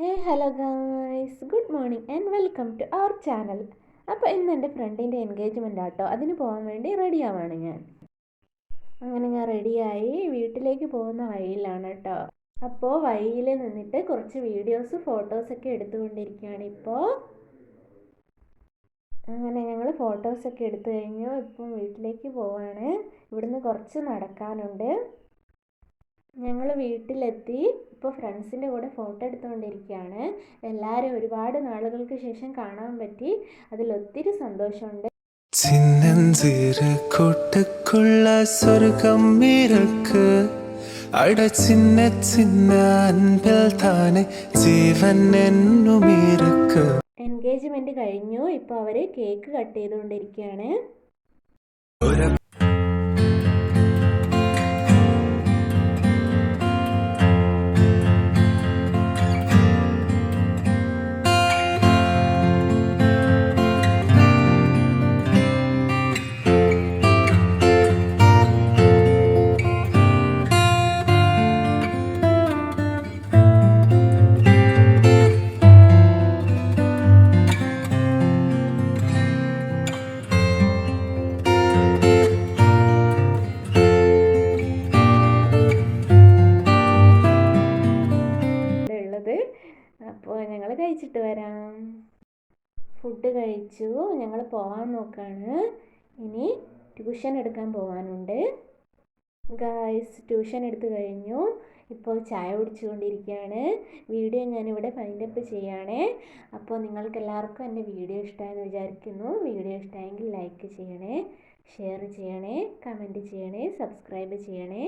Hello guys, good morning and welcome to our channel. അപ്പോൾ ഇന്ന് എൻ്റെ ഫ്രണ്ടിൻ്റെ എൻഗേജ്മെൻ്റ് ആട്ടോ. അതിന് പോകാൻ വേണ്ടി റെഡി ആവാണ് ഞാൻ. അങ്ങനെ ഞാൻ റെഡിയായി വീട്ടിലേക്ക് പോകുന്ന വഴിയിലാണ് കേട്ടോ. അപ്പോൾ വഴിയിൽ നിന്നിട്ട് കുറച്ച് വീഡിയോസ് ഫോട്ടോസൊക്കെ എടുത്തുകൊണ്ടിരിക്കുകയാണ് ഇപ്പോൾ. അങ്ങനെ ഞങ്ങൾ ഫോട്ടോസൊക്കെ എടുത്തു കഴിഞ്ഞു. ഇപ്പം വീട്ടിലേക്ക് പോവാണ്. ഇവിടുന്ന് കുറച്ച് നടക്കാനുണ്ട്. ഞങ്ങൾ വീട്ടിലെത്തി. ഇപ്പോൾ ഫ്രണ്ട്സിൻ്റെ കൂടെ ഫോട്ടോ എടുത്തുകൊണ്ടിരിക്കുകയാണ്. എല്ലാവരും ഒരുപാട് നാളുകൾക്ക് ശേഷം കാണാൻ പറ്റി. അതിലൊത്തിരി സന്തോഷമുണ്ട്. சின்னஞ்சிறு கூட்டுக்குள்ள சொர்க்கம் இருக்கு. அட சின்ன சின்ன அன்பில் தானே ജീവൻ എന്നും ഇருக்கு. എൻഗേജ്മെൻറ്റ് കഴിഞ്ഞു. ഇപ്പോൾ അവർ കേക്ക് കട്ട് ചെയ്തുകൊണ്ടിരിക്കുകയാണ്. അപ്പോൾ ഞങ്ങൾ കഴിച്ചിട്ട് വരാം. ഫുഡ് കഴിച്ചു. ഞങ്ങൾ പോകാൻ നോക്കാണ്. ഇനി ട്യൂഷൻ എടുക്കാൻ പോകാനുണ്ട്. ഗായ്സ്, ട്യൂഷൻ എടുത്തു കഴിഞ്ഞു. ഇപ്പോൾ ചായ കുടിച്ചുകൊണ്ടിരിക്കുകയാണ്. വീഡിയോ ഞാനിവിടെ ഫൈൻഡപ്പ് ചെയ്യുകയാണേ. അപ്പോൾ നിങ്ങൾക്ക് എല്ലാവർക്കും എൻ്റെ വീഡിയോ ഇഷ്ടമായെന്ന് വിചാരിക്കുന്നു. വീഡിയോ ഇഷ്ടമായെങ്കിൽ ലൈക്ക് ചെയ്യണേ, ഷെയർ ചെയ്യണേ, കമൻറ്റ് ചെയ്യണേ, സബ്സ്ക്രൈബ് ചെയ്യണേ.